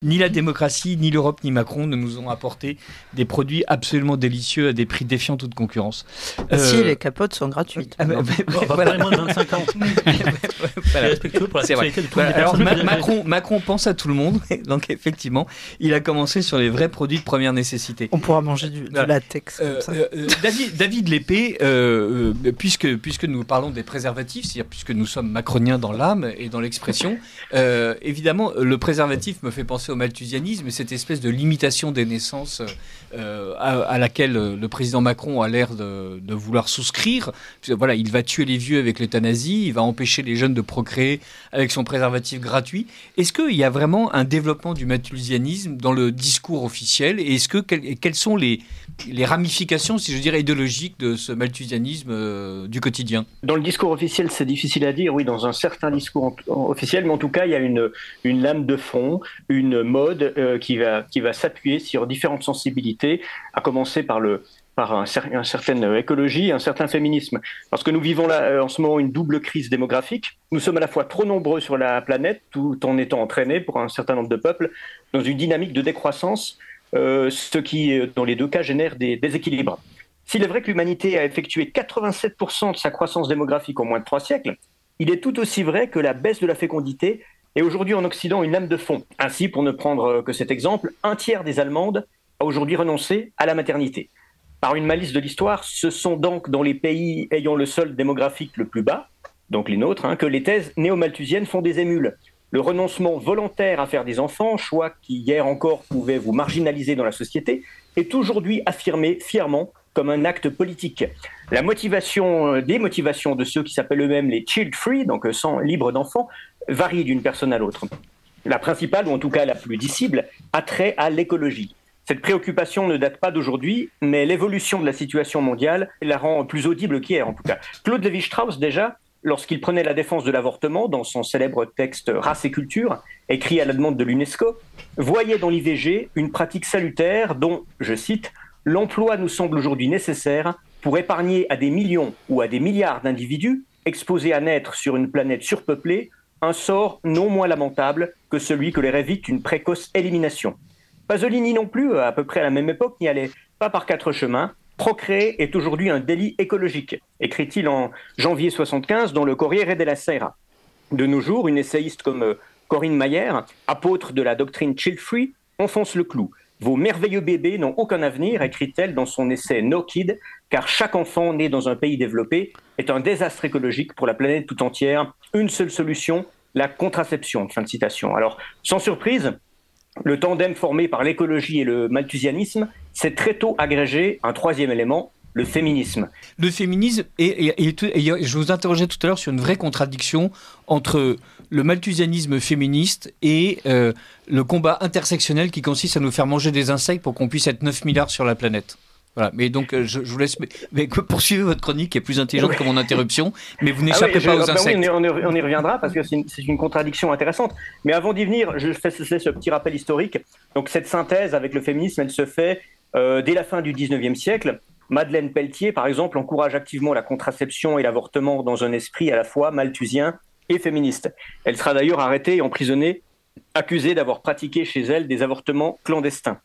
Ni la démocratie, ni l'Europe, ni Macron ne nous ont apporté des produits absolument délicieux à des prix défiant toute concurrence. Si, les capotes sont gratuites. On va parler moins de 25 ans. Voilà. Respectueux pour la sexualité de toutes les Alors, personnes. Macron pense à tout le monde, donc effectivement, il a commencé sur les vrais produits de première nécessité. On pourra manger du latex comme ça. David Lépée, puisque nous parlons des préservatifs, c'est-à-dire puisque nous sommes macroniens dans l'âme et dans l'expression, évidemment, le préservatif me fait penser au malthusianisme, cette espèce de limitation des naissances à laquelle le président Macron a l'air de vouloir souscrire. Voilà, il va tuer les vieux avec l'euthanasie, il va empêcher les jeunes de procréer avec son préservatif gratuit. Est-ce qu'il y a vraiment un développement du malthusianisme dans le discours officiel, et quelles sont les ramifications, si je dirais, idéologiques de ce malthusianisme du quotidien? Dans le discours officiel, c'est difficile à dire, oui, dans un certain discours officiel, mais en tout cas, il y a une lame de fond, une mode qui va s'appuyer sur différentes sensibilités, à commencer par une certaine écologie, un certain féminisme. Parce que nous vivons là en ce moment une double crise démographique. Nous sommes à la fois trop nombreux sur la planète, tout en étant entraînés pour un certain nombre de peuples dans une dynamique de décroissance, ce qui, dans les deux cas, génère des déséquilibres. S'il est vrai que l'humanité a effectué 87% de sa croissance démographique en moins de 3 siècles, il est tout aussi vrai que la baisse de la fécondité est aujourd'hui en Occident une lame de fond. Ainsi, pour ne prendre que cet exemple, 1/3 des Allemandes a aujourd'hui renoncé à la maternité. Par une malice de l'histoire, ce sont donc dans les pays ayant le solde démographique le plus bas, donc les nôtres, que les thèses néo-malthusiennes font des émules. Le renoncement volontaire à faire des enfants, choix qui hier encore pouvait vous marginaliser dans la société, est aujourd'hui affirmé fièrement comme un acte politique. Des motivations de ceux qui s'appellent eux-mêmes les child free, donc sans libre d'enfants, varient d'une personne à l'autre. La principale, ou en tout cas la plus dissible, a trait à l'écologie. Cette préoccupation ne date pas d'aujourd'hui, mais l'évolution de la situation mondiale la rend plus audible qu'hier en tout cas. Claude Lévi-Strauss déjà, lorsqu'il prenait la défense de l'avortement dans son célèbre texte Race et culture, écrit à la demande de l'UNESCO, voyait dans l'IVG une pratique salutaire dont, je cite, « l'emploi nous semble aujourd'hui nécessaire pour épargner à des millions ou à des milliards d'individus exposés à naître sur une planète surpeuplée un sort non moins lamentable que celui que leur évite une précoce élimination. » Pasolini non plus, à peu près à la même époque, n'y allait pas par 4 chemins. Procréer est aujourd'hui un délit écologique, écrit-il en janvier 75 dans le Corriere della Sera. De nos jours, une essayiste comme Corinne Mayer, apôtre de la doctrine child free, enfonce le clou. Vos merveilleux bébés n'ont aucun avenir, écrit-elle dans son essai No Kid, car chaque enfant né dans un pays développé est un désastre écologique pour la planète tout entière. Une seule solution, la contraception. Fin de citation. Alors, sans surprise, le tandem formé par l'écologie et le malthusianisme s'est très tôt agrégé un troisième élément, le féminisme. Le féminisme, et je vous interrogeais tout à l'heure sur une vraie contradiction entre le malthusianisme féministe et le combat intersectionnel qui consiste à nous faire manger des insectes pour qu'on puisse être 9 milliards sur la planète. Voilà, mais donc je vous laisse poursuivre votre chronique qui est plus intelligente que mon interruption, mais vous n'échappez pas aux insectes. Oui, on y reviendra parce que c'est une contradiction intéressante. Mais avant d'y venir, je fais ce petit rappel historique. Donc cette synthèse avec le féminisme, elle se fait dès la fin du 19e siècle. Madeleine Pelletier, par exemple, encourage activement la contraception et l'avortement dans un esprit à la fois malthusien et féministe. Elle sera d'ailleurs arrêtée et emprisonnée, accusée d'avoir pratiqué chez elle des avortements clandestins.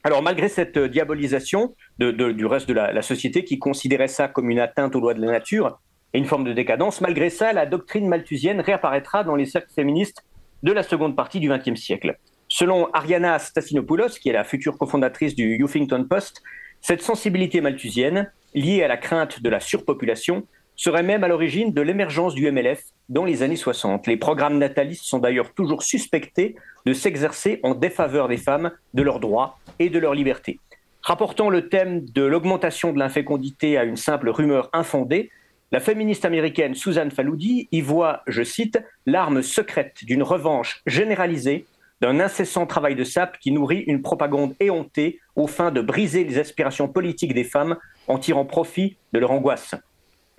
Alors malgré cette diabolisation du reste de la société qui considérait ça comme une atteinte aux lois de la nature et une forme de décadence, malgré ça, la doctrine malthusienne réapparaîtra dans les cercles féministes de la seconde partie du XXe siècle. Selon Ariana Stassinopoulos, qui est la future cofondatrice du Huffington Post, cette sensibilité malthusienne, liée à la crainte de la surpopulation, serait même à l'origine de l'émergence du MLF dans les années 60. Les programmes natalistes sont d'ailleurs toujours suspectés de s'exercer en défaveur des femmes, de leurs droits et de leur liberté. Rapportant le thème de l'augmentation de l'infécondité à une simple rumeur infondée, la féministe américaine Susan Faludi y voit, je cite, « l'arme secrète d'une revanche généralisée, d'un incessant travail de sape qui nourrit une propagande éhontée aux fins de briser les aspirations politiques des femmes en tirant profit de leur angoisse. »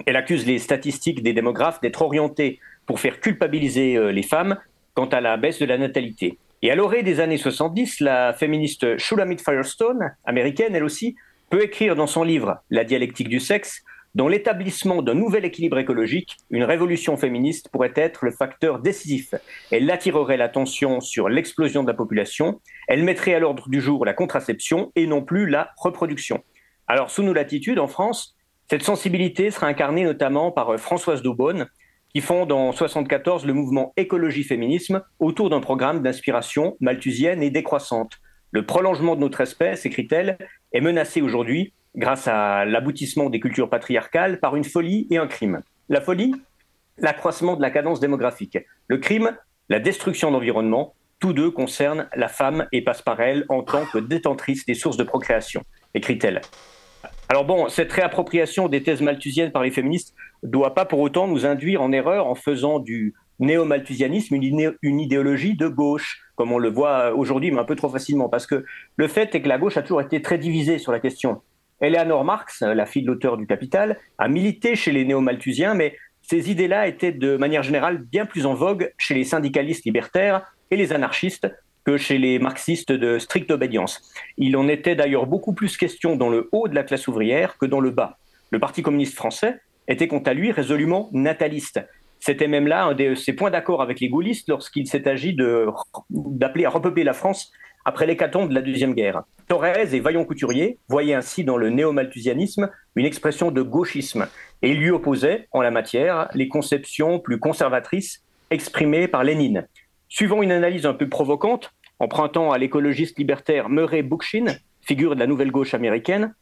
Elle accuse les statistiques des démographes d'être orientées pour faire culpabiliser les femmes quant à la baisse de la natalité. Et à l'orée des années 70, la féministe Shulamit Firestone, américaine elle aussi, peut écrire dans son livre « La dialectique du sexe » dans l'établissement d'un nouvel équilibre écologique, une révolution féministe pourrait être le facteur décisif. Elle attirerait l'attention sur l'explosion de la population, elle mettrait à l'ordre du jour la contraception et non plus la reproduction. Alors, sous nos latitudes, en France, cette sensibilité sera incarnée notamment par Françoise d'Aubonne, qui fonde en 1974 le mouvement écologie-féminisme autour d'un programme d'inspiration malthusienne et décroissante. Le prolongement de notre espèce, écrit-elle, est menacé aujourd'hui grâce à l'aboutissement des cultures patriarcales par une folie et un crime. La folie, l'accroissement de la cadence démographique. Le crime, la destruction de l'environnement. Tous deux concernent la femme et passent par elle en tant que détentrice des sources de procréation, écrit-elle. Alors bon, cette réappropriation des thèses malthusiennes par les féministes ne doit pas pour autant nous induire en erreur en faisant du néo-malthusianisme une idéologie de gauche, comme on le voit aujourd'hui, mais un peu trop facilement. Parce que le fait est que la gauche a toujours été très divisée sur la question. Eleanor Marx, la fille de l'auteur du Capital, a milité chez les néo-malthusiens, mais ces idées-là étaient de manière générale bien plus en vogue chez les syndicalistes libertaires et les anarchistes que chez les marxistes de stricte obédience. Il en était d'ailleurs beaucoup plus question dans le haut de la classe ouvrière que dans le bas. Le Parti communiste français était quant à lui résolument nataliste. C'était même là un de ses points d'accord avec les gaullistes lorsqu'il s'est agi d'appeler à repeupler la France après l'hécatombe de la Deuxième Guerre. Thorez et Vaillant-Couturier voyaient ainsi dans le néo-malthusianisme une expression de gauchisme et lui opposaient, en la matière, les conceptions plus conservatrices exprimées par Lénine. Suivant une analyse un peu provocante, empruntant à l'écologiste libertaire Murray Bookchin, figure de la nouvelle gauche américaine,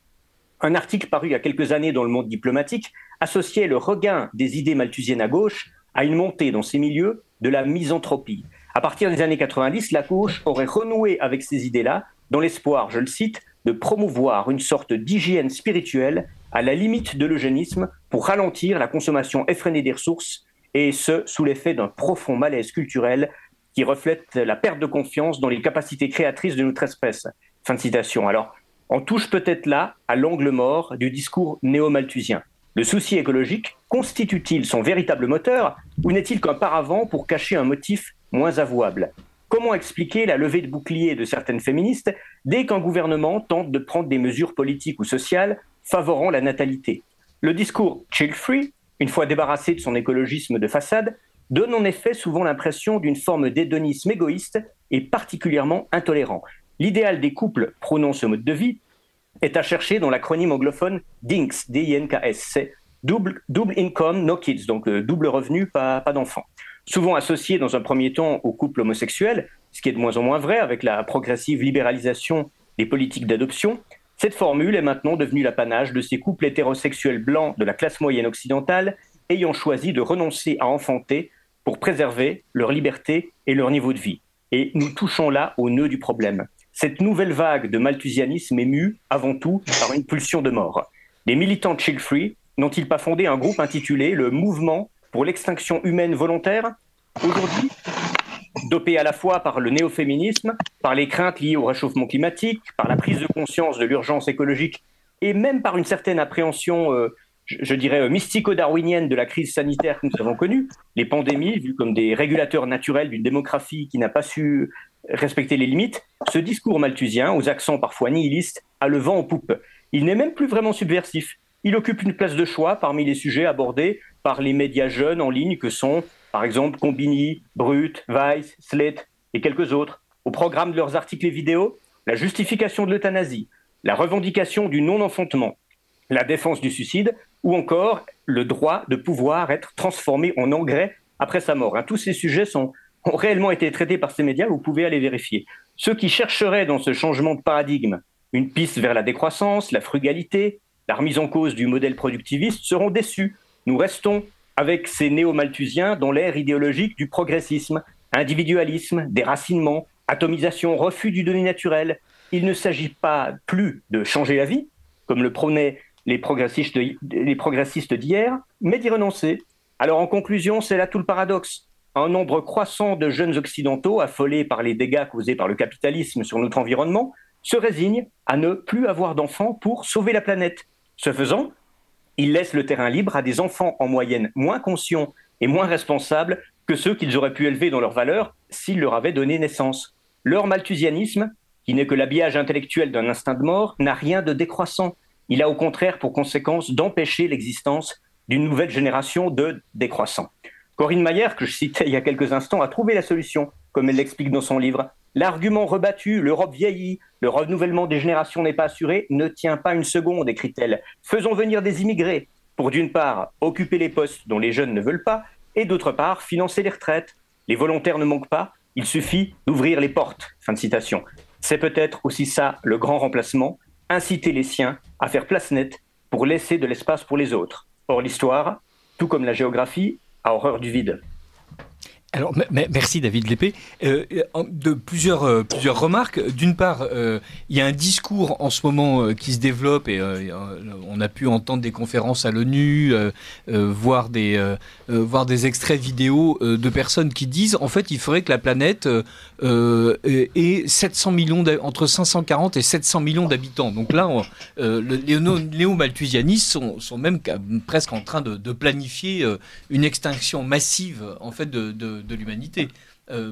un article paru il y a quelques années dans le Monde diplomatique associait le regain des idées malthusiennes à gauche à une montée dans ces milieux de la misanthropie. À partir des années 90, la gauche aurait renoué avec ces idées-là dans l'espoir, je le cite, de promouvoir une sorte d'hygiène spirituelle à la limite de l'eugénisme pour ralentir la consommation effrénée des ressources, et ce, sous l'effet d'un profond malaise culturel qui reflète la perte de confiance dans les capacités créatrices de notre espèce. Fin de citation. Alors, on touche peut-être là à l'angle mort du discours néo-malthusien. Le souci écologique constitue-t-il son véritable moteur ou n'est-il qu'un paravent pour cacher un motif moins avouable ? Comment expliquer la levée de boucliers de certaines féministes dès qu'un gouvernement tente de prendre des mesures politiques ou sociales favorant la natalité ? Le discours « child-free », une fois débarrassé de son écologisme de façade, donne en effet souvent l'impression d'une forme d'hédonisme égoïste et particulièrement intolérant. L'idéal des couples prônant ce mode de vie est à chercher dans l'acronyme anglophone DINKS, D-I-N-K-S, c'est double income, no kids, donc double revenu, pas d'enfants. Souvent associé dans un premier temps aux couples homosexuels, ce qui est de moins en moins vrai avec la progressive libéralisation des politiques d'adoption, cette formule est maintenant devenue l'apanage de ces couples hétérosexuels blancs de la classe moyenne occidentale ayant choisi de renoncer à enfanter pour préserver leur liberté et leur niveau de vie. Et nous touchons là au nœud du problème. Cette nouvelle vague de malthusianisme est mue, avant tout, par une pulsion de mort. Les militants child-free n'ont-ils pas fondé un groupe intitulé le Mouvement pour l'extinction humaine volontaire ? Aujourd'hui, dopé à la fois par le néo-féminisme, par les craintes liées au réchauffement climatique, par la prise de conscience de l'urgence écologique et même par une certaine appréhension je dirais, mystico-darwinienne de la crise sanitaire que nous avons connue, les pandémies, vues comme des régulateurs naturels d'une démographie qui n'a pas su respecter les limites, ce discours malthusien, aux accents parfois nihilistes, a le vent en poupe. Il n'est même plus vraiment subversif. Il occupe une place de choix parmi les sujets abordés par les médias jeunes en ligne que sont, par exemple, Combini, Brut, Vice, Slate et quelques autres. Au programme de leurs articles et vidéos, la justification de l'euthanasie, la revendication du non-enfantement, la défense du suicide, ou encore le droit de pouvoir être transformé en engrais après sa mort. Tous ces sujets ont réellement été traités par ces médias, vous pouvez aller vérifier. Ceux qui chercheraient dans ce changement de paradigme une piste vers la décroissance, la frugalité, la remise en cause du modèle productiviste seront déçus. Nous restons avec ces néo-malthusiens dans l'ère idéologique du progressisme, individualisme, déracinement, atomisation, refus du donné naturel. Il ne s'agit pas plus de changer la vie, comme le prônaient les progressistes d'hier, mais d'y renoncer. Alors en conclusion, c'est là tout le paradoxe. Un nombre croissant de jeunes occidentaux, affolés par les dégâts causés par le capitalisme sur notre environnement, se résignent à ne plus avoir d'enfants pour sauver la planète. Ce faisant, ils laissent le terrain libre à des enfants en moyenne moins conscients et moins responsables que ceux qu'ils auraient pu élever dans leurs valeurs s'ils leur avaient donné naissance. Leur malthusianisme, qui n'est que l'habillage intellectuel d'un instinct de mort, n'a rien de décroissant. Il a au contraire pour conséquence d'empêcher l'existence d'une nouvelle génération de décroissants. Corinne Mayer, que je citais il y a quelques instants, a trouvé la solution, comme elle l'explique dans son livre. L'argument rebattu, l'Europe vieillit, le renouvellement des générations n'est pas assuré, ne tient pas une seconde, écrit-elle. Faisons venir des immigrés pour, d'une part, occuper les postes dont les jeunes ne veulent pas, et d'autre part, financer les retraites. Les volontaires ne manquent pas, il suffit d'ouvrir les portes. Fin de citation. C'est peut-être aussi ça le grand remplacement, inciter les siens à faire place nette pour laisser de l'espace pour les autres. Or, l'histoire, tout comme la géographie, a horreur du vide. Alors, merci David Lépée. De plusieurs remarques. D'une part, il y a un discours en ce moment qui se développe et on a pu entendre des conférences à l'ONU, voir des extraits vidéo de personnes qui disent en fait il faudrait que la planète ait 700 millions entre 540 et 700 millions d'habitants. Donc là, les néo-malthusianistes sont même presque en train de planifier une extinction massive en fait de l'humanité,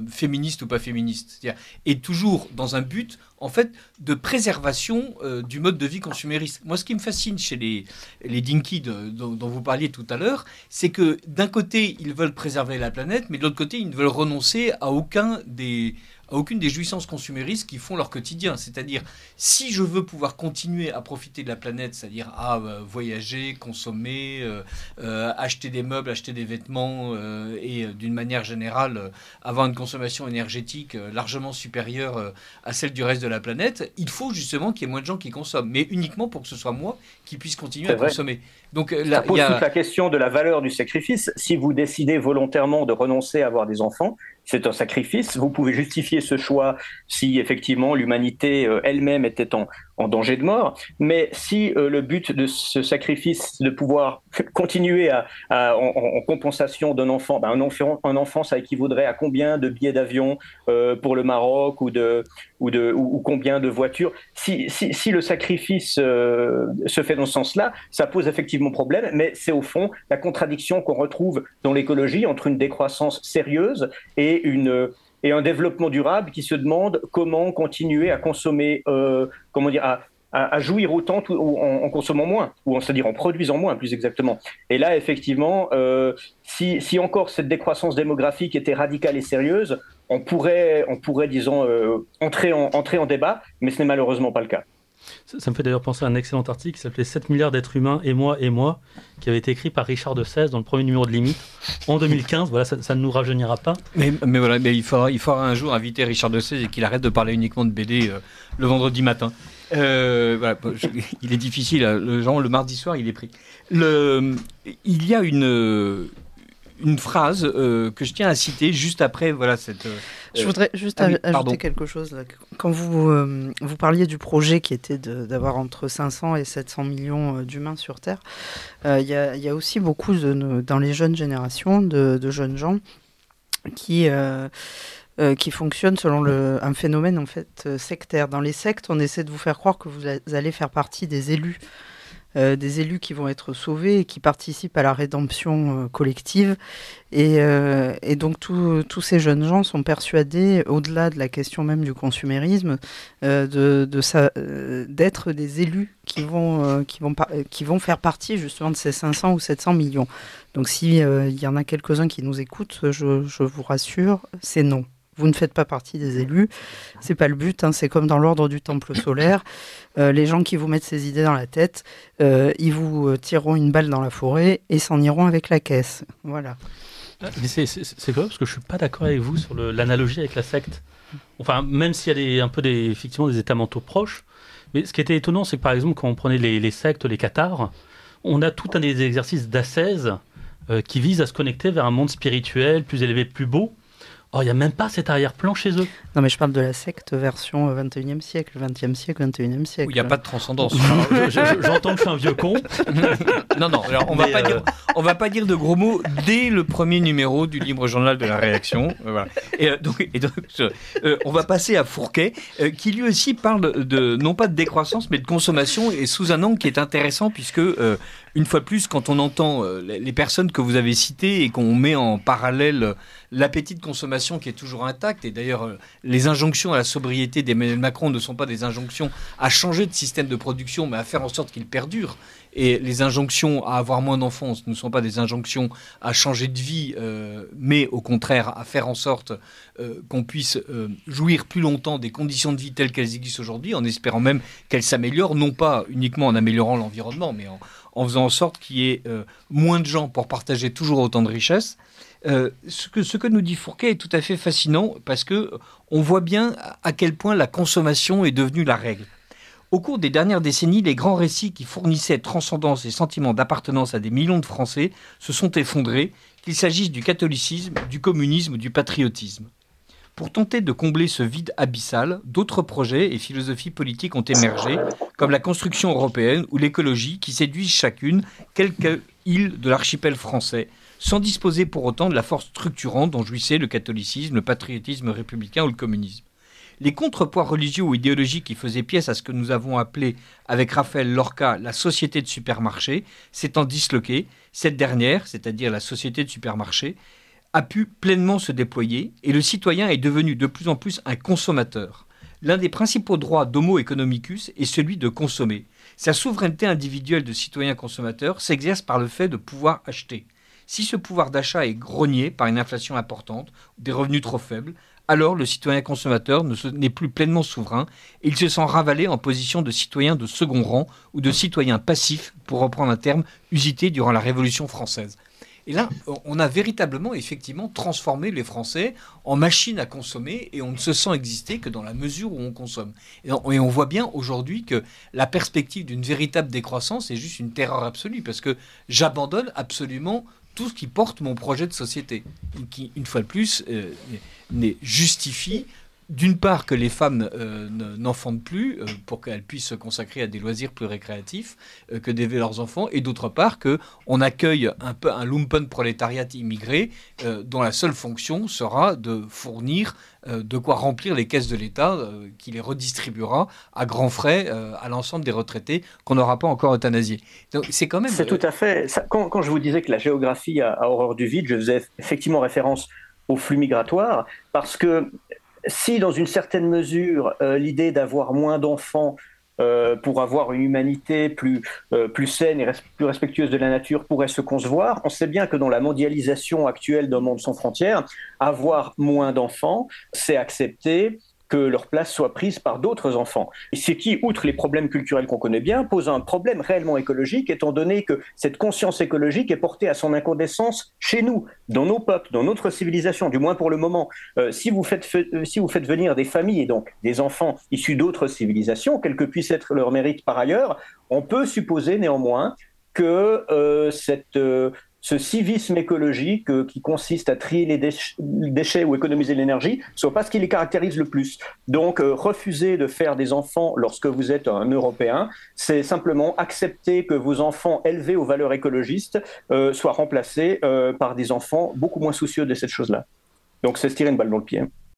féministe ou pas féministe, c'est-à-dire, et toujours dans un but en fait de préservation du mode de vie consumériste. Moi, ce qui me fascine chez les dinkies dont vous parliez tout à l'heure, c'est que d'un côté ils veulent préserver la planète, mais de l'autre côté ils ne veulent renoncer à aucune des jouissances consuméristes qui font leur quotidien. C'est-à-dire, si je veux pouvoir continuer à profiter de la planète, c'est-à-dire à voyager, consommer, acheter des meubles, acheter des vêtements et d'une manière générale avoir une consommation énergétique largement supérieure à celle du reste de la planète, il faut justement qu'il y ait moins de gens qui consomment, mais uniquement pour que ce soit moi qui puisse continuer à consommer. Donc, ça pose toute la question de la valeur du sacrifice. Si vous décidez volontairement de renoncer à avoir des enfants, c'est un sacrifice. Vous pouvez justifier ce choix si effectivement l'humanité elle-même était en danger de mort. Mais si le but de ce sacrifice, c'est de pouvoir continuer en compensation d'un enfant, un enfant, ça équivaudrait à combien de billets d'avion pour le Maroc ou combien de voitures. Si le sacrifice se fait dans ce sens-là, ça pose effectivement problème, mais c'est au fond la contradiction qu'on retrouve dans l'écologie entre une décroissance sérieuse et un développement durable qui se demande comment continuer à consommer, à jouir autant en consommant moins, c'est-à-dire en produisant moins, plus exactement. Et là, effectivement, si encore cette décroissance démographique était radicale et sérieuse, on pourrait disons, entrer en débat, mais ce n'est malheureusement pas le cas. Ça me fait d'ailleurs penser à un excellent article qui s'appelait 7 milliards d'êtres humains et moi, qui avait été écrit par Richard de Sèze dans le premier numéro de Limite en 2015. Voilà, ça ne nous rajeunira pas. Mais voilà, il faudra un jour inviter Richard de Sèze et qu'il arrête de parler uniquement de BD le vendredi matin. Voilà, il est difficile, le mardi soir, il est pris. Il y a une phrase que je tiens à citer juste après cette... Je voudrais juste ajouter quelque chose. Là. Quand vous parliez du projet qui était d'avoir entre 500 et 700 millions d'humains sur Terre, il y a aussi beaucoup dans les jeunes générations de jeunes gens qui fonctionnent selon un phénomène en fait sectaire. Dans les sectes, on essaie de vous faire croire que vous allez faire partie des élus qui vont être sauvés et qui participent à la rédemption collective. Et donc tous ces jeunes gens sont persuadés, au-delà de la question même du consumérisme, d'être des élus qui vont faire partie justement de ces 500 ou 700 millions. Donc s'il y en a quelques-uns qui nous écoutent, je vous rassure, c'est non. Vous ne faites pas partie des élus, c'est pas le but, hein, c'est comme dans l'ordre du temple solaire. Les gens qui vous mettent ces idées dans la tête, ils vous tireront une balle dans la forêt et s'en iront avec la caisse. Voilà. Mais c'est quoi, parce que je suis pas d'accord avec vous sur l'analogie avec la secte. Enfin, même s'il y a effectivement des états mentaux proches, mais ce qui était étonnant, c'est que par exemple, quand on prenait les sectes, les cathares, on a tout un des exercices d'ascèse qui visent à se connecter vers un monde spirituel plus élevé, plus beau. Oh, il n'y a même pas cet arrière-plan chez eux. Non, mais je parle de la secte version 21e siècle, 20e siècle, 21e siècle. Où il n'y a pas de transcendance. J'entends que je suis un vieux con. Non, alors on va pas dire de gros mots dès le premier numéro du Libre Journal de la Réaction. Voilà. Et donc, on va passer à Fourquet, qui lui aussi parle non pas de décroissance, mais de consommation, et sous un angle qui est intéressant, puisque une fois de plus, quand on entend les personnes que vous avez citées et qu'on met en parallèle l'appétit de consommation qui est toujours intact, et d'ailleurs les injonctions à la sobriété d'Emmanuel Macron ne sont pas des injonctions à changer de système de production, mais à faire en sorte qu'il perdure. Et les injonctions à avoir moins d'enfants ne sont pas des injonctions à changer de vie, mais au contraire à faire en sorte qu'on puisse jouir plus longtemps des conditions de vie telles qu'elles existent aujourd'hui, en espérant même qu'elles s'améliorent, non pas uniquement en améliorant l'environnement, mais en faisant en sorte qu'il y ait moins de gens pour partager toujours autant de richesses. Ce que nous dit Fourquet est tout à fait fascinant parce qu'on voit bien à quel point la consommation est devenue la règle. Au cours des dernières décennies, les grands récits qui fournissaient transcendance et sentiment d'appartenance à des millions de Français se sont effondrés, qu'il s'agisse du catholicisme, du communisme ou du patriotisme. Pour tenter de combler ce vide abyssal, d'autres projets et philosophies politiques ont émergé, comme la construction européenne ou l'écologie, qui séduisent chacune quelques îles de l'archipel français, sans disposer pour autant de la force structurante dont jouissaient le catholicisme, le patriotisme républicain ou le communisme. Les contrepoids religieux ou idéologiques qui faisaient pièce à ce que nous avons appelé, avec Raphaël Lorca, la société de supermarché, s'étant disloquée, cette dernière, c'est-à-dire la société de supermarché, a pu pleinement se déployer et le citoyen est devenu de plus en plus un consommateur. L'un des principaux droits d'Homo economicus est celui de consommer. Sa souveraineté individuelle de citoyen consommateur s'exerce par le fait de pouvoir acheter. Si ce pouvoir d'achat est grogné par une inflation importante ou des revenus trop faibles, alors le citoyen consommateur n'est plus pleinement souverain et il se sent ravalé en position de citoyen de second rang ou de citoyen passif, pour reprendre un terme usité durant la Révolution française. Et là, on a véritablement, effectivement, transformé les Français en machines à consommer et on ne se sent exister que dans la mesure où on consomme. Et on voit bien aujourd'hui que la perspective d'une véritable décroissance est juste une terreur absolue parce que j'abandonne absolument tout ce qui porte mon projet de société, qui, une fois de plus, justifie d'une part que les femmes n'enfantent plus pour qu'elles puissent se consacrer à des loisirs plus récréatifs que d'élever leurs enfants, et d'autre part qu'on accueille un peu un lumpenprolétariat immigré dont la seule fonction sera de fournir de quoi remplir les caisses de l'État qui les redistribuera à grands frais à l'ensemble des retraités qu'on n'aura pas encore euthanasiés. Donc c'est quand même... C'est tout à fait... Quand je vous disais que la géographie a horreur du vide, je faisais effectivement référence au flux migratoire, parce que si, dans une certaine mesure, l'idée d'avoir moins d'enfants pour avoir une humanité plus saine et plus respectueuse de la nature pourrait se concevoir, on sait bien que dans la mondialisation actuelle d'un monde sans frontières, avoir moins d'enfants, c'est accepter que leur place soit prise par d'autres enfants. Et ce qui, outre les problèmes culturels qu'on connaît bien, pose un problème réellement écologique, étant donné que cette conscience écologique est portée à son incandescence chez nous, dans nos peuples, dans notre civilisation, du moins pour le moment. Si vous faites venir des familles et donc des enfants issus d'autres civilisations, quel que puisse être leur mérite par ailleurs, on peut supposer néanmoins que ce civisme écologique qui consiste à trier les déchets ou économiser l'énergie, soit pas ce qui les caractérise le plus. Donc, refuser de faire des enfants lorsque vous êtes un Européen, c'est simplement accepter que vos enfants élevés aux valeurs écologistes soient remplacés par des enfants beaucoup moins soucieux de cette chose-là. Donc, c'est se tirer une balle dans le pied.